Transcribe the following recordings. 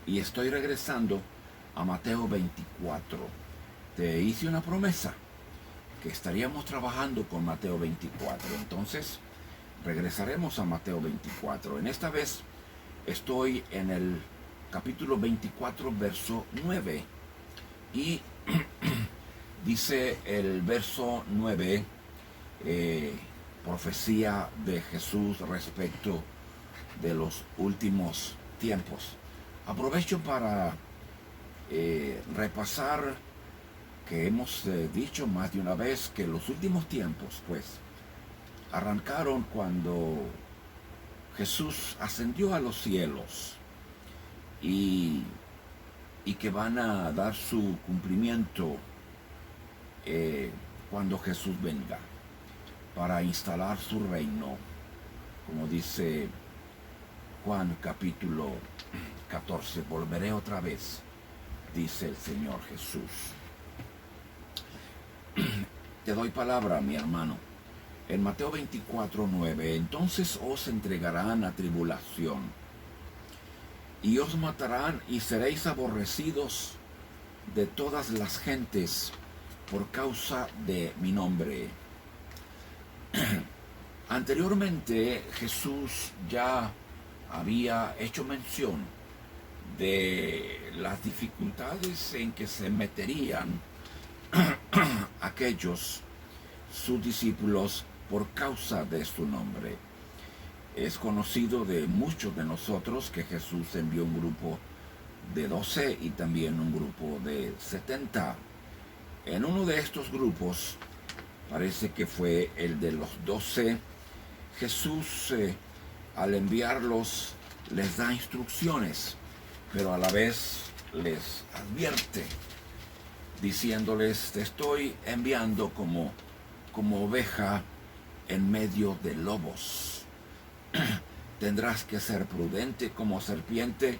y estoy regresando a Mateo 24. Te hice una promesa que estaríamos trabajando con Mateo 24. Entonces, regresaremos a Mateo 24. En esta vez estoy en el capítulo 24, verso 9. Y dice el verso 9, profecía de Jesús respecto de los últimos tiempos. Aprovecho para repasar que hemos dicho más de una vez que los últimos tiempos, pues, arrancaron cuando Jesús ascendió a los cielos y que van a dar su cumplimiento cuando Jesús venga para instalar su reino, como dice Juan capítulo 14. Volveré otra vez, dice el Señor Jesús. Te doy palabra, mi hermano. En Mateo 24, 9, entonces os entregarán a tribulación, y os matarán, y seréis aborrecidos de todas las gentes por causa de mi nombre. Anteriormente Jesús ya había hecho mención de las dificultades en que se meterían aquellos sus discípulos por causa de su nombre. Es conocido de muchos de nosotros que Jesús envió un grupo de 12 y también un grupo de 70. En uno de estos grupos, parece que fue el de los 12, Jesús al enviarlos les da instrucciones, pero a la vez les advierte, diciéndoles: te estoy enviando como oveja en medio de lobos. Tendrás que ser prudente como serpiente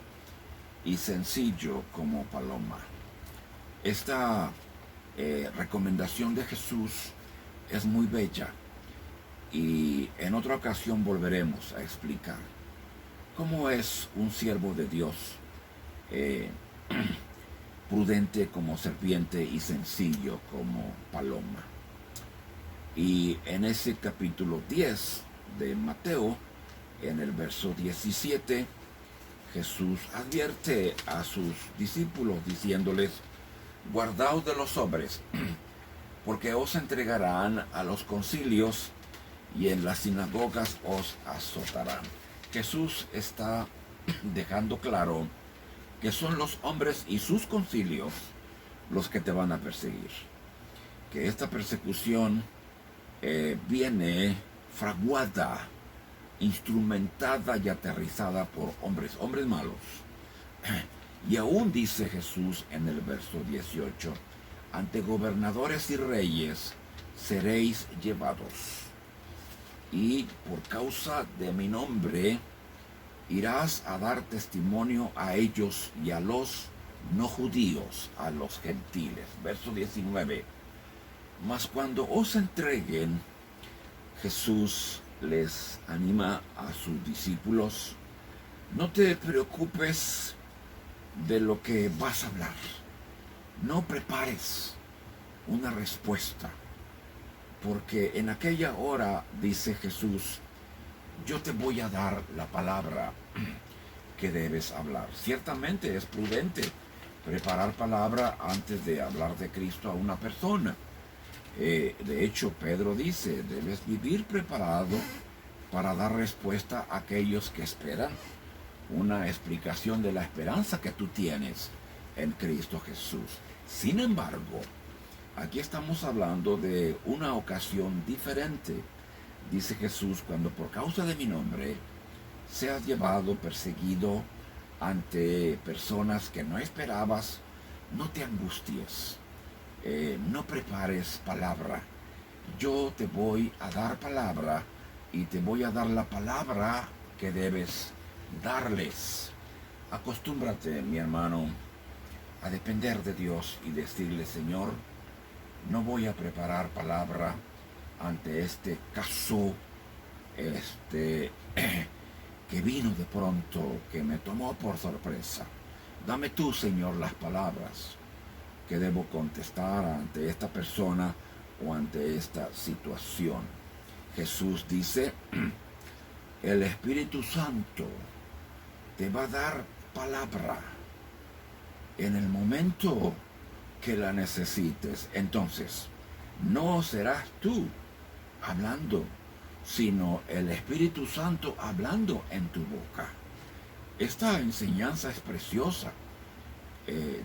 y sencillo como paloma. Esta recomendación de Jesús es muy bella, y en otra ocasión volveremos a explicar cómo es un siervo de Dios prudente como serpiente y sencillo como paloma. Y en ese capítulo 10 de Mateo, en el verso 17, Jesús advierte a sus discípulos diciéndoles: guardaos de los hombres, porque os entregarán a los concilios y en las sinagogas os azotarán. Jesús está dejando claro que son los hombres y sus concilios los que te van a perseguir. Que esta persecución viene fraguada, instrumentada y aterrizada por hombres malos. Y aún dice Jesús en el verso 18: ante gobernadores y reyes seréis llevados, y por causa de mi nombre irás a dar testimonio a ellos y a los no judíos, a los gentiles. Verso 19. Mas cuando os entreguen, Jesús les anima a sus discípulos: no te preocupes de lo que vas a hablar. No prepares una respuesta, porque en aquella hora, dice Jesús, yo te voy a dar la palabra que debes hablar. Ciertamente es prudente preparar palabra antes de hablar de Cristo a una persona. De hecho, Pedro dice: debes vivir preparado para dar respuesta a aquellos que esperan una explicación de la esperanza que tú tienes en Cristo Jesús. Sin embargo, aquí estamos hablando de una ocasión diferente. Dice Jesús: cuando por causa de mi nombre seas llevado, perseguido ante personas que no esperabas, no te angusties, no prepares palabra. Yo te voy a dar palabra, y te voy a dar la palabra que debes darles. Acostúmbrate, mi hermano, a depender de Dios y decirle: Señor, no voy a preparar palabra ante este caso que vino de pronto, que me tomó por sorpresa. Dame tú, Señor, las palabras que debo contestar ante esta persona o ante esta situación. Jesús dice, el Espíritu Santo te va a dar palabra en el momento que la necesites. Entonces, no serás tú hablando, sino el Espíritu Santo hablando en tu boca. Esta enseñanza es preciosa.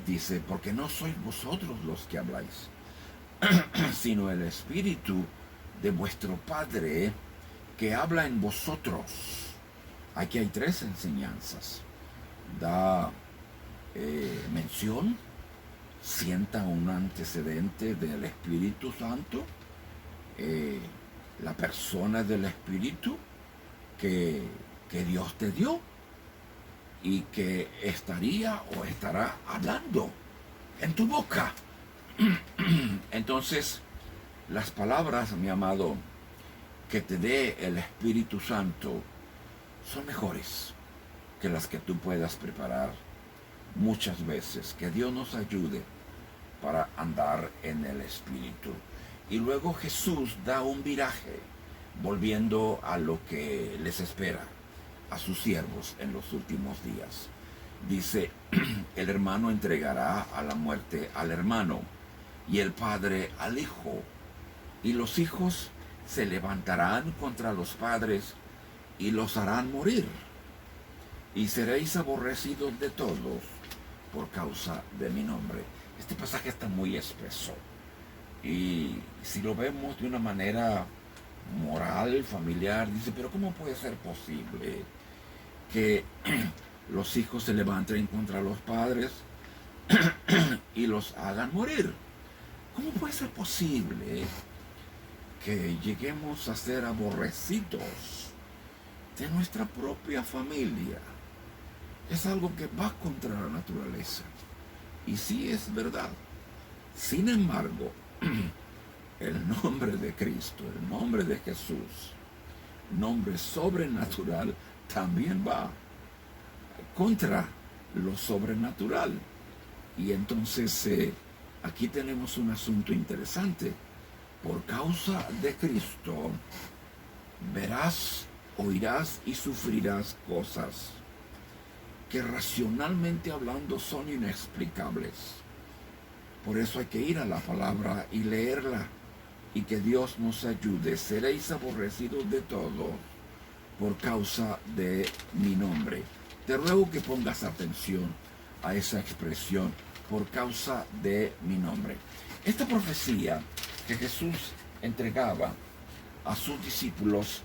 Dice, porque no sois vosotros los que habláis, sino el Espíritu de vuestro Padre que habla en vosotros. Aquí hay tres enseñanzas. Da mención, sienta un antecedente del Espíritu Santo, la persona del Espíritu que Dios te dio y que estaría o estará hablando en tu boca. Entonces, las palabras, mi amado, que te dé el Espíritu Santo son mejores que las que tú puedas preparar muchas veces. Que Dios nos ayude para andar en el Espíritu. Y luego Jesús da un viraje, volviendo a lo que les espera a sus siervos en los últimos días. Dice, el hermano entregará a la muerte al hermano y el padre al hijo, y los hijos se levantarán contra los padres y los harán morir, y seréis aborrecidos de todos por causa de mi nombre. Este pasaje está muy espeso, y si lo vemos de una manera moral, familiar, dice, pero ¿cómo puede ser posible que los hijos se levanten contra los padres y los hagan morir? ¿Cómo puede ser posible que lleguemos a ser aborrecidos de nuestra propia familia? Es algo que va contra la naturaleza. Y sí es verdad. Sin embargo, el nombre de Cristo, el nombre de Jesús, nombre sobrenatural, también va contra lo sobrenatural. Y entonces aquí tenemos un asunto interesante. Por causa de Cristo, verás, oirás y sufrirás cosas que racionalmente hablando son inexplicables. Por eso hay que ir a la palabra y leerla, y que Dios nos ayude. Seréis aborrecidos de todos por causa de mi nombre. Te ruego que pongas atención a esa expresión, por causa de mi nombre. Esta profecía que Jesús entregaba a sus discípulos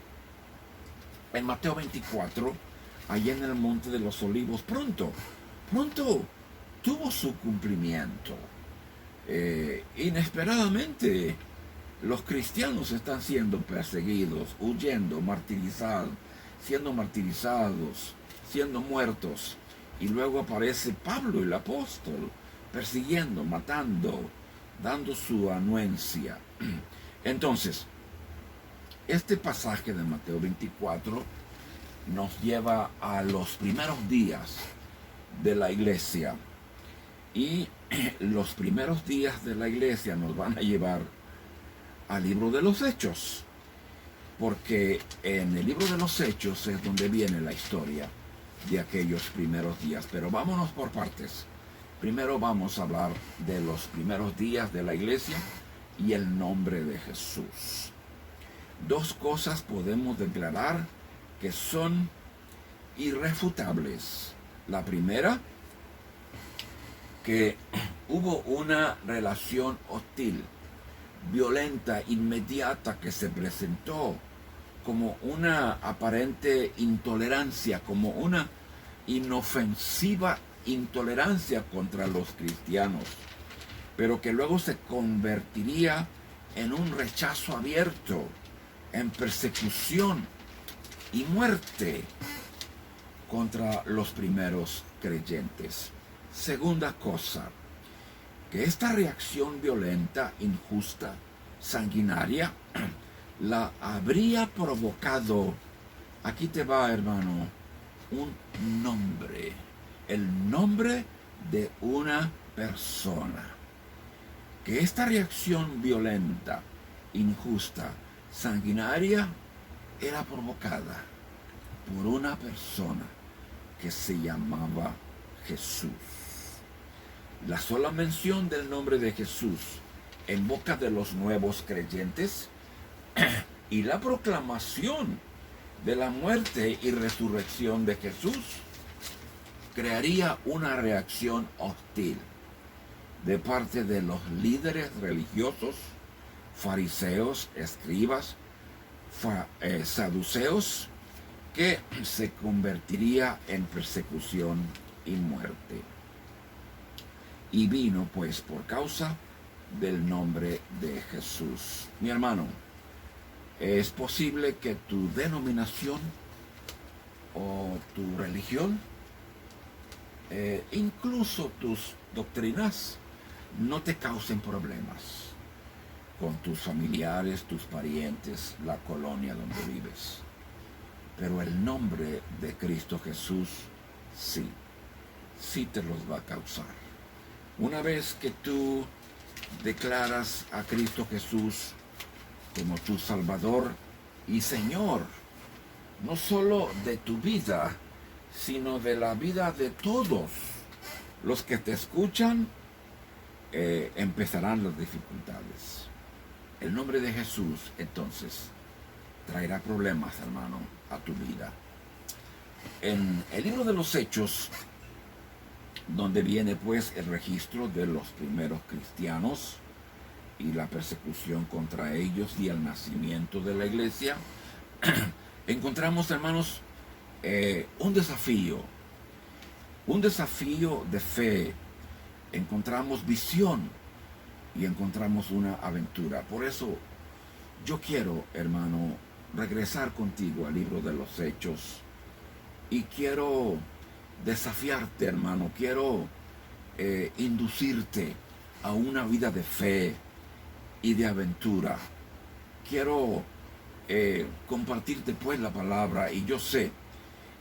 en Mateo 24, allá en el Monte de los Olivos, pronto tuvo su cumplimiento. Inesperadamente, los cristianos están siendo perseguidos, huyendo, martirizados, siendo muertos. Y luego aparece Pablo, el apóstol, persiguiendo, matando, dando su anuencia. Entonces, este pasaje de Mateo 24 nos lleva a los primeros días de la iglesia. Y los primeros días de la iglesia nos van a llevar al libro de los Hechos, porque en el libro de los Hechos es donde viene la historia de aquellos primeros días. Pero vámonos por partes. Primero vamos a hablar de los primeros días de la iglesia y el nombre de Jesús. Dos cosas podemos declarar que son irrefutables. La primera, que hubo una relación hostil, violenta, inmediata, que se presentó como una aparente intolerancia, como una inofensiva intolerancia contra los cristianos, pero que luego se convertiría en un rechazo abierto, en persecución y muerte contra los primeros creyentes. Segunda cosa, que esta reacción violenta, injusta, sanguinaria, la habría provocado, aquí te va, hermano, un nombre, el nombre de una persona. Que esta reacción violenta, injusta, sanguinaria, era provocada por una persona que se llamaba Jesús. La sola mención del nombre de Jesús en boca de los nuevos creyentes y la proclamación de la muerte y resurrección de Jesús crearía una reacción hostil de parte de los líderes religiosos, fariseos, escribas, saduceos, que se convertiría en persecución y muerte. Y vino pues por causa del nombre de Jesús. Mi hermano, es posible que tu denominación o tu religión, incluso tus doctrinas, no te causen problemas con tus familiares, tus parientes, la colonia donde vives. Pero el nombre de Cristo Jesús, sí te los va a causar. Una vez que tú declaras a Cristo Jesús como tu Salvador y Señor, no solo de tu vida, sino de la vida de todos los que te escuchan, empezarán las dificultades. El nombre de Jesús, entonces, traerá problemas, hermano, a tu vida. En el libro de los Hechos, donde viene pues el registro de los primeros cristianos y la persecución contra ellos y el nacimiento de la iglesia, encontramos, hermanos, un desafío de fe, encontramos visión y encontramos una aventura. Por eso yo quiero, hermano, regresar contigo al libro de los Hechos y quiero desafiarte, hermano, quiero inducirte a una vida de fe y de aventura. Quiero compartirte pues la palabra, y yo sé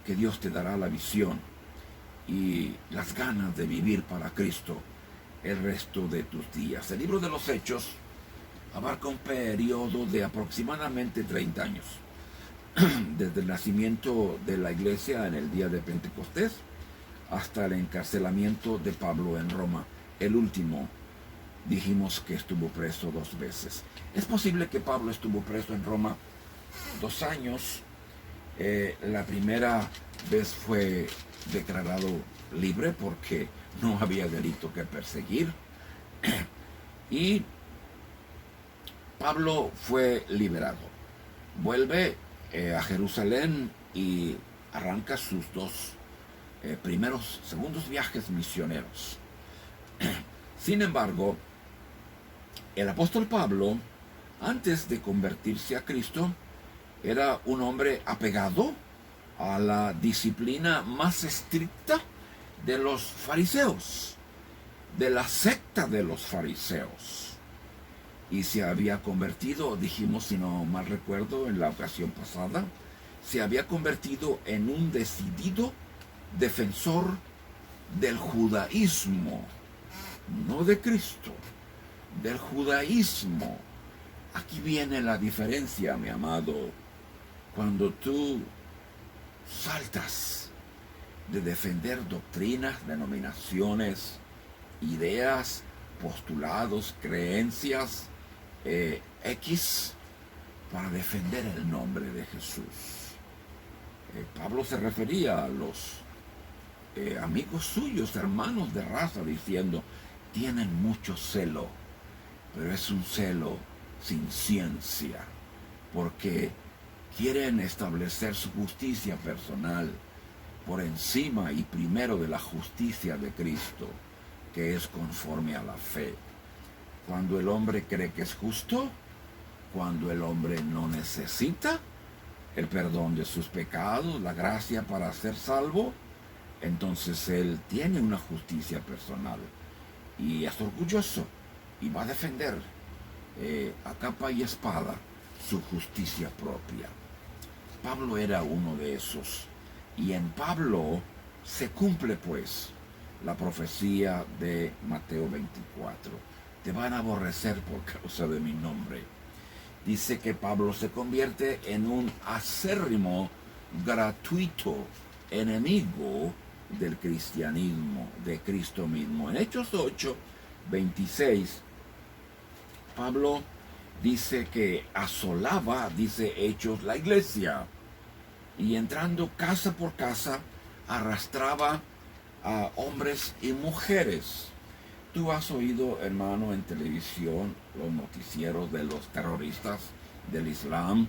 que Dios te dará la visión y las ganas de vivir para Cristo el resto de tus días. El libro de los Hechos abarca un periodo de aproximadamente 30 años, desde el nacimiento de la iglesia en el día de Pentecostés hasta el encarcelamiento de Pablo en Roma. El último, dijimos que estuvo preso 2 veces. Es posible que Pablo estuvo preso en Roma 2 años. La primera vez fue declarado libre porque no había delito que perseguir. Y Pablo fue liberado. Vuelve a Jerusalén y arranca sus 2 segundos viajes misioneros. Sin embargo, el apóstol Pablo, antes de convertirse a Cristo, era un hombre apegado a la disciplina más estricta de los fariseos, de la secta de los fariseos. Y se había convertido, dijimos, si no mal recuerdo, en la ocasión pasada, se había convertido en un decidido defensor del judaísmo, no de Cristo, del judaísmo. Aquí viene la diferencia, mi amado. Cuando tú saltas de defender doctrinas, denominaciones, ideas, postulados, creencias, X, para defender el nombre de Jesús. Pablo se refería a los amigos suyos, hermanos de raza, diciendo: tienen mucho celo, pero es un celo sin ciencia, porque quieren establecer su justicia personal por encima y primero de la justicia de Cristo, que es conforme a la fe. Cuando el hombre cree que es justo, cuando el hombre no necesita el perdón de sus pecados, la gracia para ser salvo, entonces él tiene una justicia personal y es orgulloso y va a defender a capa y espada su justicia propia. Pablo era uno de esos, y en Pablo se cumple pues la profecía de Mateo 24. Te van a aborrecer por causa de mi nombre. Dice que Pablo se convierte en un acérrimo, gratuito enemigo del cristianismo, de Cristo mismo. En Hechos 8, 26, Pablo dice que asolaba, dice Hechos, la iglesia, y entrando casa por casa arrastraba a hombres y mujeres. Tú has oído, hermano, en televisión los noticieros de los terroristas del Islam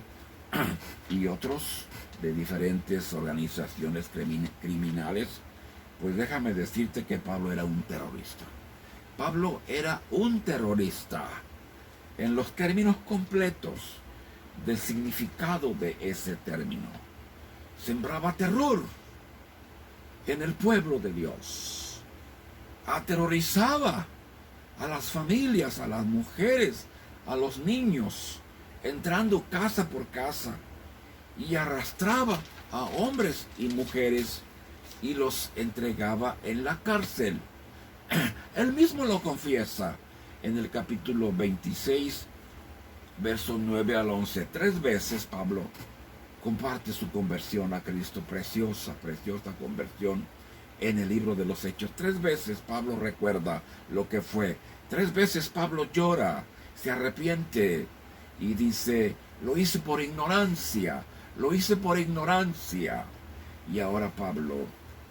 y otros de diferentes organizaciones criminales. Pues déjame decirte que Pablo era un terrorista. Pablo era un terrorista en los términos completos del significado de ese término. Sembraba terror en el pueblo de Dios. Aterrorizaba a las familias, a las mujeres, a los niños, entrando casa por casa, y arrastraba a hombres y mujeres y los entregaba en la cárcel. Él mismo lo confiesa en el capítulo 26, versos 9 al 11. 3 veces Pablo comparte su conversión a Cristo, preciosa conversión en el libro de los Hechos. 3 veces Pablo recuerda lo que fue. 3 veces Pablo llora, se arrepiente y dice, lo hice por ignorancia, lo hice por ignorancia. Y ahora Pablo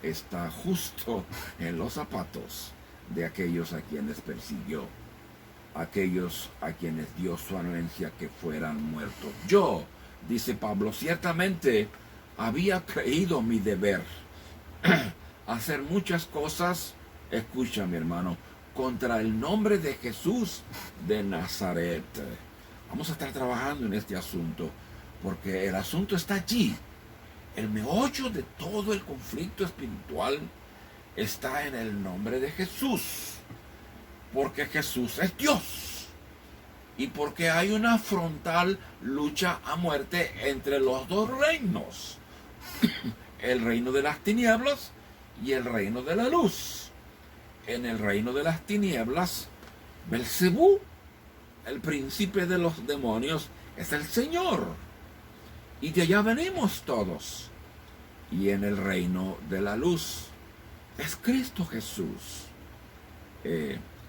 está justo en los zapatos de aquellos a quienes persiguió, aquellos a quienes dio su anuencia que fueran muertos. Yo, dice Pablo, ciertamente había creído mi deber hacer muchas cosas, escucha mi hermano, contra el nombre de Jesús de Nazaret. Vamos a estar trabajando en este asunto, porque el asunto está allí. El meollo de todo el conflicto espiritual está en el nombre de Jesús, porque Jesús es Dios y porque hay una frontal lucha a muerte entre los dos reinos, el reino de las tinieblas y el reino de la luz. En el reino de las tinieblas, Belcebú, el príncipe de los demonios, es el Señor, y de allá venimos todos. Y en el reino de la luz es Cristo Jesús,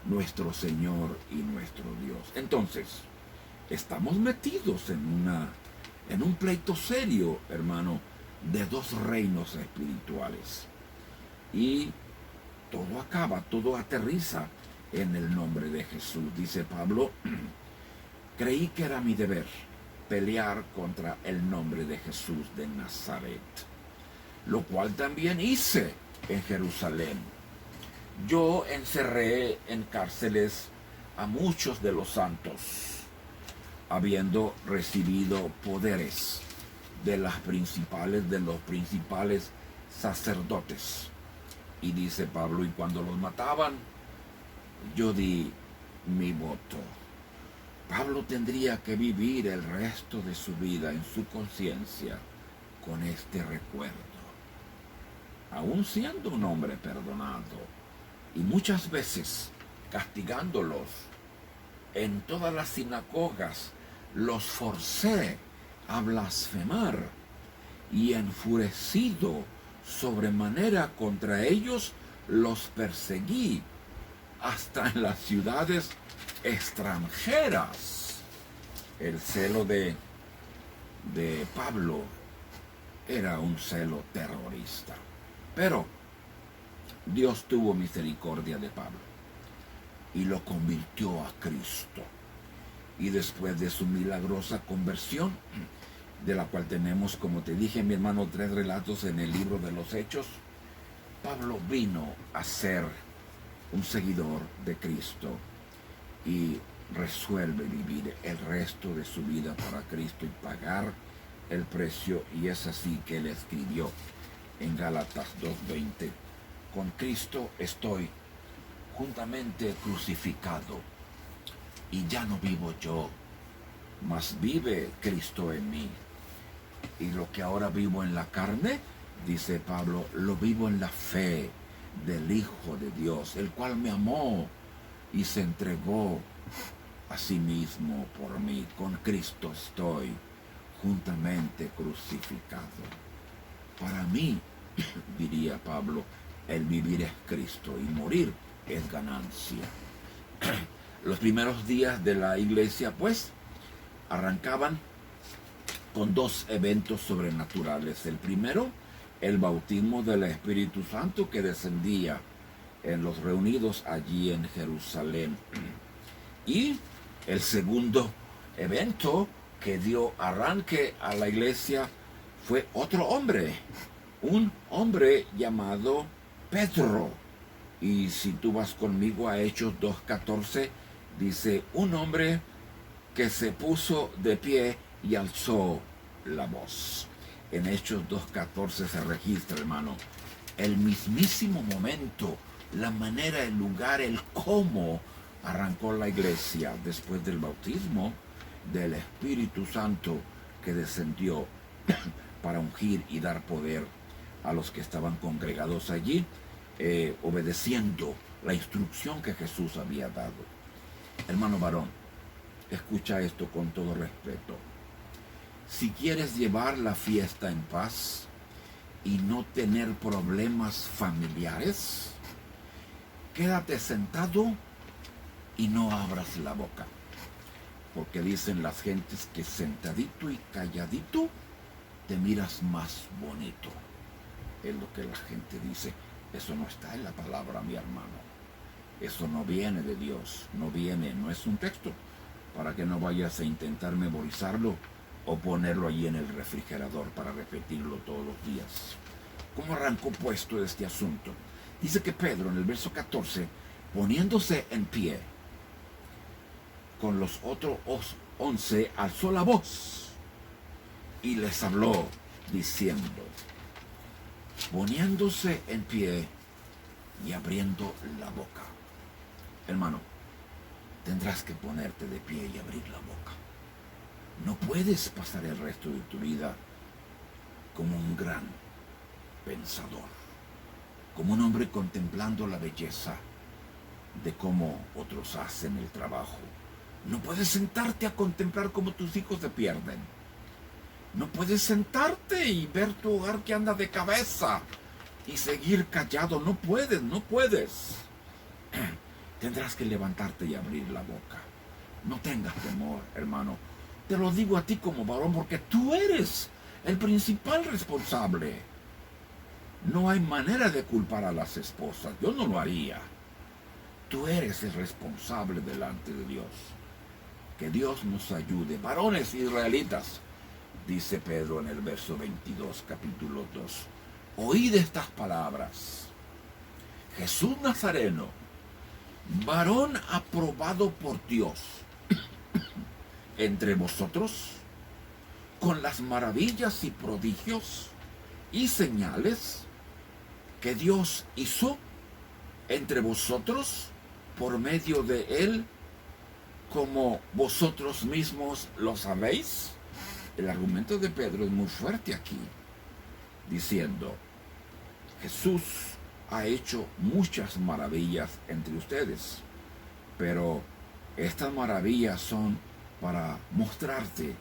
nuestro Señor y nuestro Dios. Entonces, estamos metidos en un pleito serio, hermano, de dos reinos espirituales. Y todo acaba, todo aterriza en el nombre de Jesús. Dice Pablo, creí que era mi deber pelear contra el nombre de Jesús de Nazaret, lo cual también hice en Jerusalén. Yo encerré en cárceles a muchos de los santos, habiendo recibido poderes de los principales sacerdotes. Y dice Pablo, y cuando los mataban, yo di mi voto. Pablo tendría que vivir el resto de su vida en su conciencia con este recuerdo. Aún siendo un hombre perdonado, y muchas veces castigándolos, en todas las sinagogas los forcé a blasfemar, y enfurecido sobremanera contra ellos los perseguí hasta en las ciudades extranjeras. El celo de Pablo era un celo terrorista, pero Dios tuvo misericordia de Pablo y lo convirtió a Cristo. Y después de su milagrosa conversión, de la cual tenemos, como te dije, mi hermano, 3 relatos en el libro de los Hechos, Pablo vino a ser un seguidor de Cristo y resuelve vivir el resto de su vida para Cristo y pagar el precio. Y es así que él escribió en Gálatas 2:20, con Cristo estoy juntamente crucificado, y ya no vivo yo, mas vive Cristo en mí. Y lo que ahora vivo en la carne, dice Pablo, lo vivo en la fe del Hijo de Dios, el cual me amó y se entregó a sí mismo por mí. Con Cristo estoy juntamente crucificado. Para mí, diría Pablo, el vivir es Cristo y morir es ganancia. Los primeros días de la iglesia, pues, arrancaban con dos eventos sobrenaturales. El primero, el bautismo del Espíritu Santo que descendía en los reunidos allí en Jerusalén. Y el segundo evento que dio arranque a la iglesia fue otro hombre, un hombre llamado Pedro. Y si tú vas conmigo a Hechos 2:14, dice, un hombre que se puso de pie y alzó la voz. En Hechos 2:14 se registra, hermano, el mismísimo momento, la manera, el lugar, el cómo arrancó la iglesia después del bautismo del Espíritu Santo que descendió para ungir y dar poder a los que estaban congregados allí, obedeciendo la instrucción que Jesús había dado. Hermano varón, escucha esto con todo respeto. Si quieres llevar la fiesta en paz y no tener problemas familiares, quédate sentado y no abras la boca. Porque dicen las gentes que sentadito y calladito te miras más bonito. Es lo que la gente dice. Eso no está en la palabra, mi hermano. Eso no viene de Dios. No es un texto para que no vayas a intentar memorizarlo o ponerlo allí en el refrigerador para repetirlo todos los días. ¿Cómo arrancó puesto este asunto? Dice que Pedro en el verso 14, poniéndose en pie, con los otros 11, alzó la voz y les habló diciendo, poniéndose en pie y abriendo la boca. Hermano, tendrás que ponerte de pie y abrir la boca. No puedes pasar el resto de tu vida como un gran pensador, como un hombre contemplando la belleza de cómo otros hacen el trabajo. No puedes sentarte a contemplar cómo tus hijos se pierden. No puedes sentarte y ver tu hogar que anda de cabeza y seguir callado. No puedes. Tendrás que levantarte y abrir la boca. No tengas temor, hermano. Te lo digo a ti como varón porque tú eres el principal responsable. No hay manera de culpar a las esposas. Yo no lo haría. Tú eres el responsable delante de Dios. Que Dios nos ayude. Varones israelitas, dice Pedro en el verso 22, capítulo 2. Oíd estas palabras. Jesús Nazareno, varón aprobado por Dios entre vosotros, con las maravillas y prodigios y señales que Dios hizo entre vosotros por medio de él, como vosotros mismos lo sabéis. El argumento de Pedro es muy fuerte aquí, diciendo, Jesús ha hecho muchas maravillas entre ustedes, pero estas maravillas son para mostrarte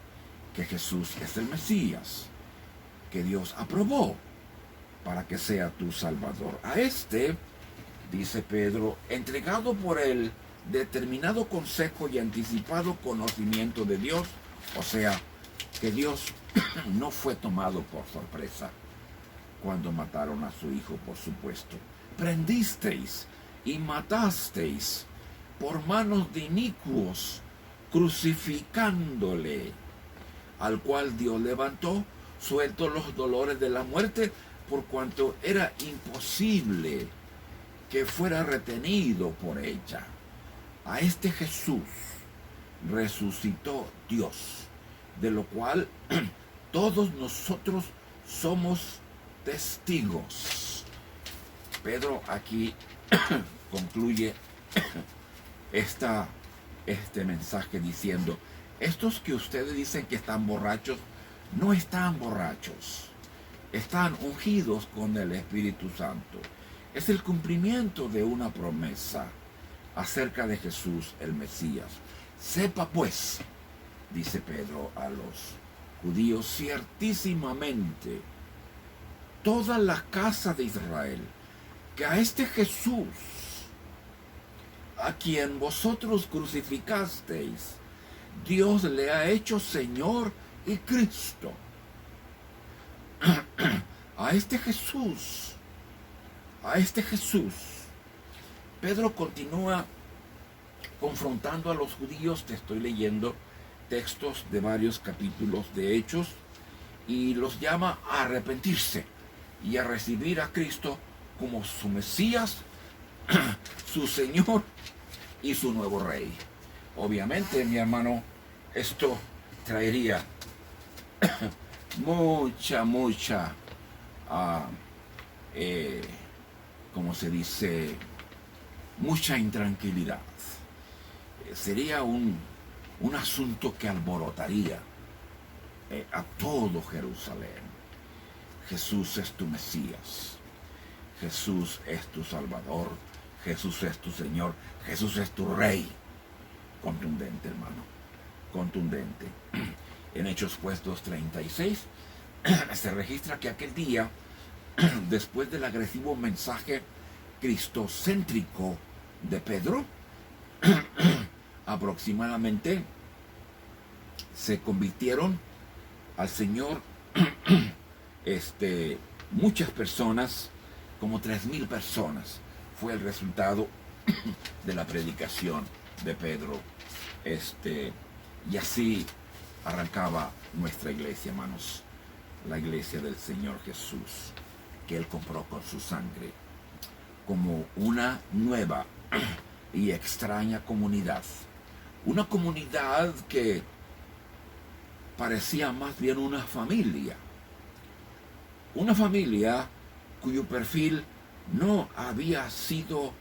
que Jesús es el Mesías, que Dios aprobó para que sea tu Salvador. A este, dice Pedro, entregado por el determinado consejo y anticipado conocimiento de Dios, o sea, que Dios no fue tomado por sorpresa cuando mataron a su hijo, por supuesto. Prendisteis y matasteis por manos de inicuos, crucificándole, al cual Dios levantó, suelto los dolores de la muerte, por cuanto era imposible que fuera retenido por ella. A este Jesús resucitó Dios, de lo cual todos nosotros somos testigos. Pedro aquí concluye este mensaje diciendo, estos que ustedes dicen que están borrachos, no están borrachos, están ungidos con el Espíritu Santo, es el cumplimiento de una promesa acerca de Jesús el Mesías. Sepa pues, dice Pedro a los judíos, ciertísimamente toda la casa de Israel, que a este Jesús, a quien vosotros crucificasteis, Dios le ha hecho Señor y Cristo. A este Jesús, Pedro continúa confrontando a los judíos. Te estoy leyendo textos de varios capítulos de Hechos y los llama a arrepentirse y a recibir a Cristo como su Mesías, su Señor y su nuevo Rey. Obviamente, mi hermano, esto traería mucha, como se dice, mucha intranquilidad. Sería un asunto que alborotaría a todo Jerusalén. Jesús es tu Mesías, Jesús es tu Salvador, Jesús es tu Señor, Jesús es tu Rey. Contundente, hermano, contundente. En Hechos pues 2:36 se registra que aquel día, después del agresivo mensaje cristocéntrico de Pedro, aproximadamente se convirtieron al Señor muchas personas, como 3,000 personas. Fue el resultado de la predicación de Pedro. Y así arrancaba nuestra iglesia, hermanos, la iglesia del Señor Jesús, que Él compró con su sangre, como una nueva y extraña comunidad. Una comunidad que parecía más bien una familia. Una familia cuyo perfil no había sido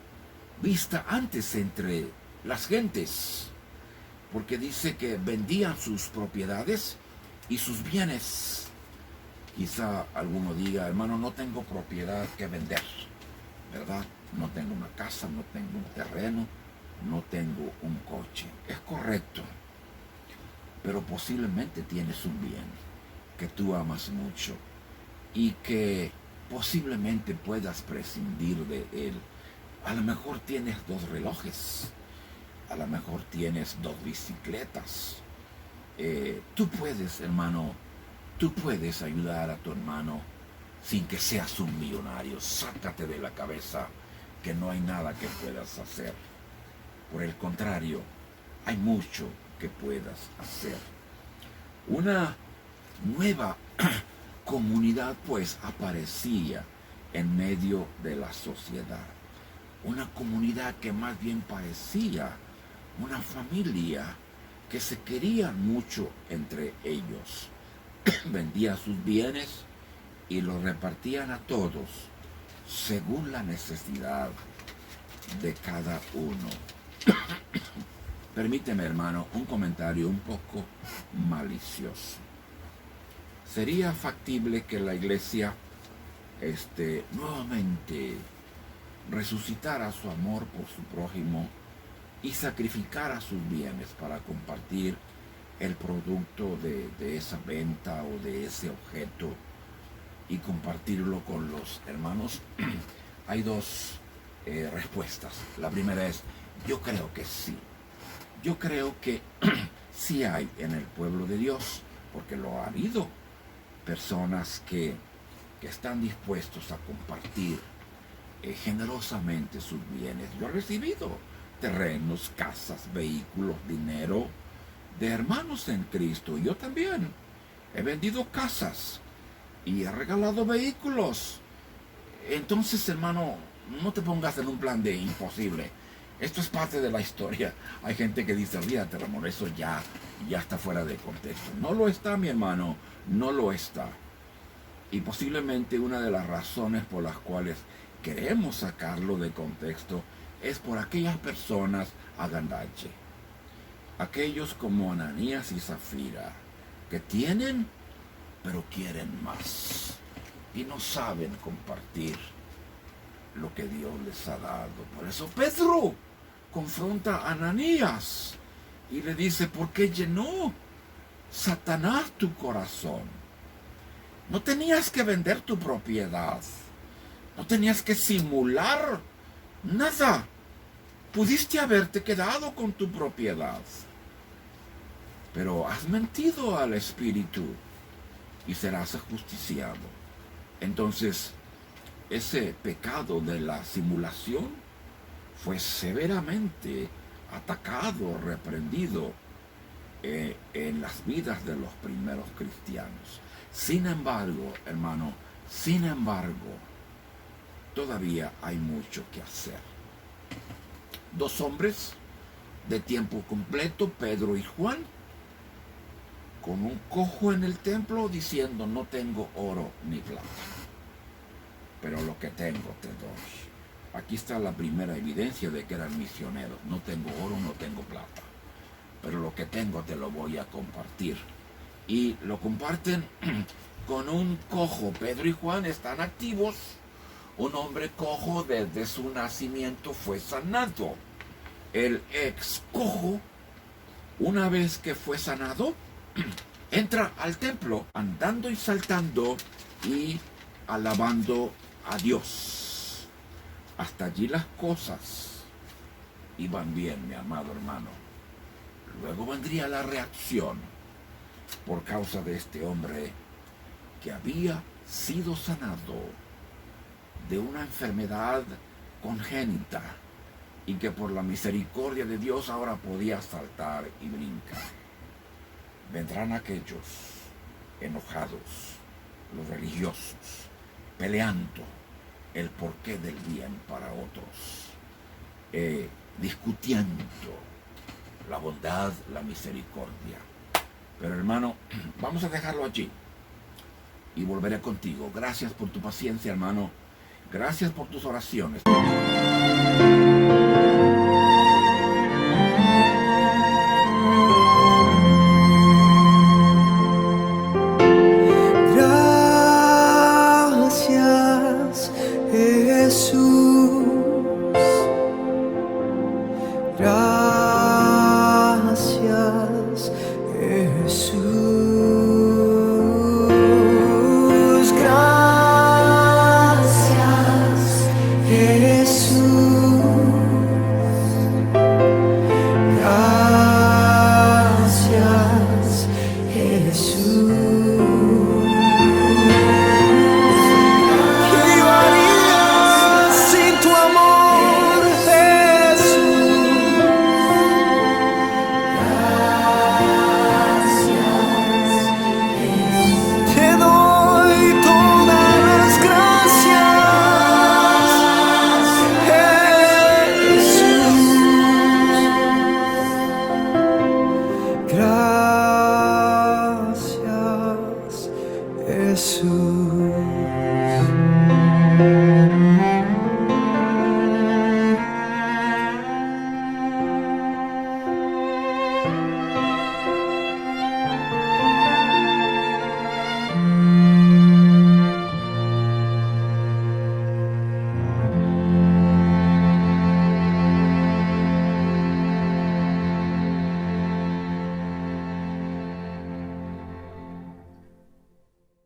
vista antes entre las gentes, porque dice que vendían sus propiedades y sus bienes. Quizá alguno diga, hermano, no tengo propiedad que vender, ¿verdad? No tengo una casa, no tengo un terreno, no tengo un coche. Es correcto, pero posiblemente tienes un bien que tú amas mucho y que posiblemente puedas prescindir de él. A lo mejor tienes 2 relojes, a lo mejor tienes 2 bicicletas. Tú puedes, hermano, tú puedes ayudar a tu hermano sin que seas un millonario. Sácate de la cabeza que no hay nada que puedas hacer. Por el contrario, hay mucho que puedas hacer. Una nueva comunidad pues aparecía en medio de la sociedad. Una comunidad que más bien parecía una familia que se querían mucho entre ellos. Vendían sus bienes y los repartían a todos según la necesidad de cada uno. Permíteme, hermano, un comentario un poco malicioso. ¿Sería factible que la iglesia nuevamente resucitara su amor por su prójimo y sacrificara sus bienes para compartir el producto de esa venta o de ese objeto y compartirlo con los hermanos? Hay 2 respuestas. La primera es, yo creo que sí. Yo creo que sí hay en el pueblo de Dios, porque lo ha habido, personas que están dispuestos a compartir generosamente sus bienes. Yo he recibido terrenos, casas, vehículos, dinero de hermanos en Cristo. Yo también he vendido casas y he regalado vehículos. Entonces, hermano, no te pongas en un plan de imposible. Esto es parte de la historia. Hay gente que dice, olvídate, Ramón, eso ya está fuera de contexto. No lo está, mi hermano, no lo está. Y posiblemente una de las razones por las cuales queremos sacarlo de contexto es por aquellas personas agandache. Aquellos como Ananías y Zafira, que tienen, pero quieren más. Y no saben compartir lo que Dios les ha dado. Por eso Pedro confronta a Ananías y le dice: ¿por qué llenó Satanás tu corazón? No tenías que vender tu propiedad, no tenías que simular nada. Pudiste haberte quedado con tu propiedad, pero has mentido al Espíritu y serás ajusticiado. Entonces, ese pecado de la simulación fue severamente atacado, reprendido en las vidas de los primeros cristianos. Sin embargo, hermano, todavía hay mucho que hacer. Dos hombres de tiempo completo, Pedro y Juan, con un cojo en el templo diciendo: no tengo oro ni plata, pero lo que tengo te doy. Aquí está la primera evidencia de que eran misioneros. No tengo oro, no tengo plata, pero lo que tengo te lo voy a compartir. Y lo comparten con un cojo. Pedro y Juan están activos. Un hombre cojo desde su nacimiento fue sanado. El ex cojo, una vez que fue sanado, entra al templo andando y saltando y alabando a Dios. Hasta allí las cosas iban bien, mi amado hermano. Luego vendría la reacción por causa de este hombre que había sido sanado de una enfermedad congénita y que por la misericordia de Dios ahora podía saltar y brincar. Vendrán aquellos enojados, los religiosos, peleando el porqué del bien para otros, discutiendo la bondad, la misericordia. Pero hermano, vamos a dejarlo allí y volveré contigo. Gracias por tu paciencia, hermano. Gracias por tus oraciones.